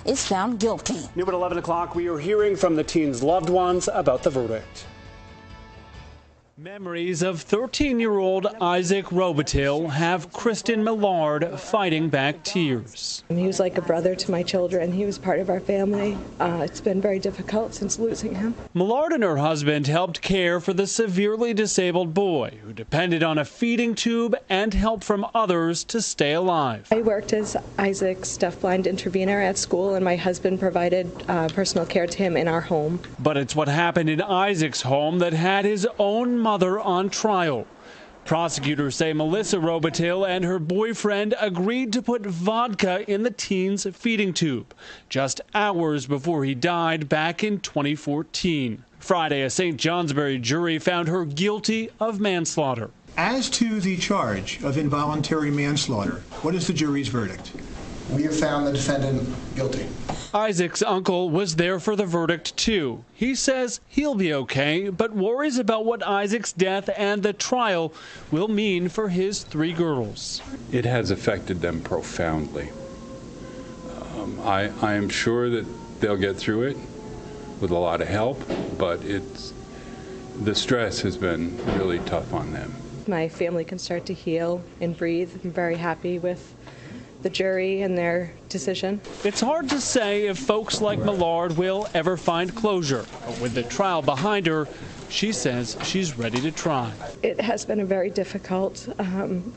is found guilty. New at 11 o'clock, we are hearing from the teen's loved ones about the verdict. Memories of 13-year-old Isaac Robitil have Kristen Millard fighting back tears. He was like a brother to my children. He was part of our family. It's been very difficult since losing him. Millard and her husband helped care for the severely disabled boy who depended on a feeding tube and help from others to stay alive. I worked as Isaac's deafblind intervener at school, and my husband provided personal care to him in our home. But it's what happened in Isaac's home that had his own mother on trial. Prosecutors say Melissa Robitil and her boyfriend agreed to put vodka in the teen's feeding tube just hours before he died back in 2014. Friday, a St. Johnsbury jury found her guilty of manslaughter. As to the charge of involuntary manslaughter, what is the jury's verdict? We have found the defendant guilty. Isaac's uncle was there for the verdict, too. He says he'll be okay, but worries about what Isaac's death and the trial will mean for his 3 girls. It has affected them profoundly. I am sure that they'll get through it with a lot of help, but the stress has been really tough on them. My family can start to heal and breathe. I'm very happy with the jury and their decision. It's hard to say if folks like Millard will ever find closure. But with the trial behind her, she says she's ready to try. It has been a very difficult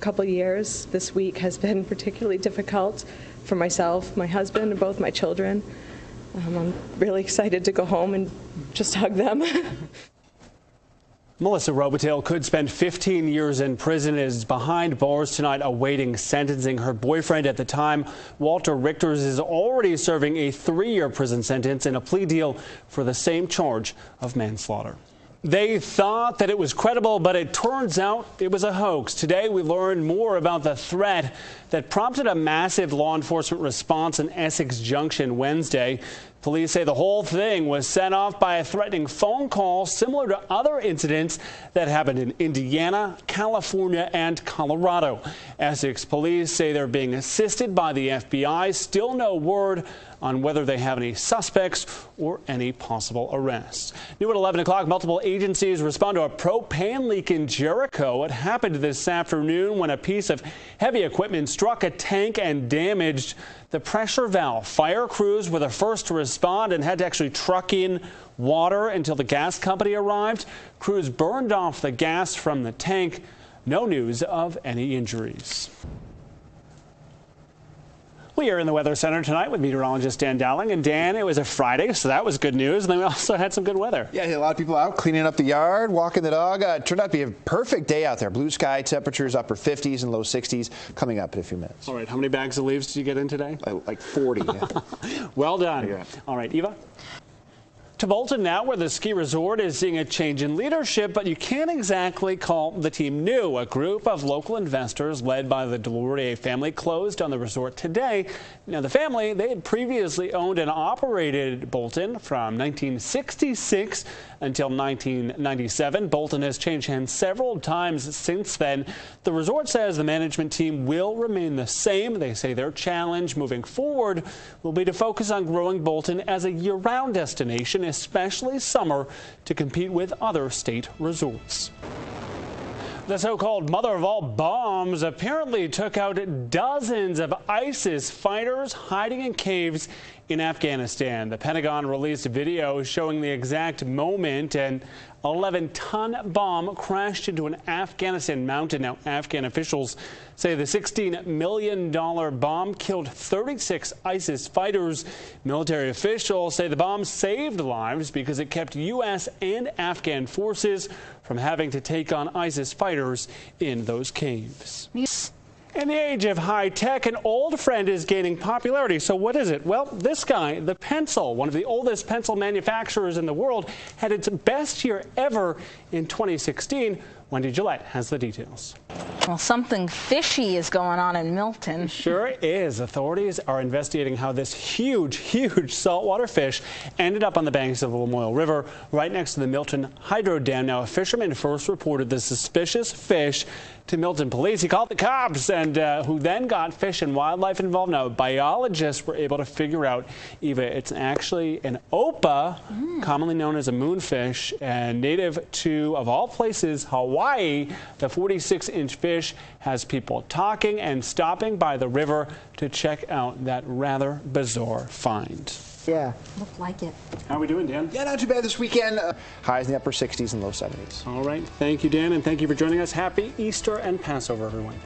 couple years. This week has been particularly difficult for myself, my husband, and both my children. I'm really excited to go home and just hug them. Melissa Robitil could spend 15 years in prison and is behind bars tonight awaiting sentencing. Her boyfriend at the time, Walter Richters, is already serving a 3-year prison sentence in a plea deal for the same charge of manslaughter. They thought that it was credible, but it turns out it was a hoax. Today, we learned more about the threat that prompted a massive law enforcement response in Essex Junction Wednesday. Police say the whole thing was set off by a threatening phone call similar to other incidents that happened in Indiana, California, and Colorado. Essex police say they're being assisted by the FBI. Still no word on whether they have any suspects or any possible arrests. New at 11 o'clock, multiple agencies respond to a propane leak in Jericho. It happened this afternoon when a piece of heavy equipment struck a tank and damaged the pressure valve. Fire crews were the first to respond and had to actually truck in water until the gas company arrived. Crews burned off the gas from the tank. No news of any injuries. We are in the Weather Center tonight with meteorologist Dan Dowling. And Dan, it was a Friday, so that was good news. And then we also had some good weather. Yeah, a lot of people out cleaning up the yard, walking the dog. It turned out to be a perfect day out there. Blue sky, temperatures upper 50s and low 60s coming up in a few minutes. All right, how many bags of leaves did you get in today? Like 40. Well done. Yeah. All right, Eva? To Bolton now, where the ski resort is seeing a change in leadership, but you can't exactly call the team new. A group of local investors led by the Delorier family closed on the resort today. Now, the family, they had previously owned and operated Bolton from 1966 until 1997. Bolton has changed hands several times since then. The resort says the management team will remain the same. They say their challenge moving forward will be to focus on growing Bolton as a year-round destination, especially summer, to compete with other state resorts. The so-called mother of all bombs apparently took out dozens of ISIS fighters hiding in caves in Afghanistan. The Pentagon released a video showing the exact moment an 11-ton bomb crashed into an Afghanistan mountain. Now, Afghan officials say the $16 million bomb killed 36 ISIS fighters. Military officials say the bomb saved lives because it kept U.S. and Afghan forces from having to take on ISIS fighters in those caves. In the age of high tech, an old friend is gaining popularity. So what is it? Well, this guy, the pencil, one of the oldest pencil manufacturers in the world, had its best year ever in 2016 Wendy Gillette has the details. Well, something fishy is going on in Milton. Sure is. Authorities are investigating how this huge saltwater fish ended up on the banks of the Lamoille River right next to the Milton Hydro Dam. Now, a fisherman first reported the suspicious fish to Milton police. He called the cops, and who then got Fish and Wildlife involved. Now, biologists were able to figure out, Eva, it's actually an opa, commonly known as a moonfish, and native to, of all places, Hawaii. The 46-inch fish has people talking and stopping by the river to check out that rather bizarre find. Yeah. Looked like it. How are we doing, Dan? Yeah, not too bad this weekend. Highs in the upper 60s and low 70s. All right. Thank you, Dan, and thank you for joining us. Happy Easter and Passover, everyone.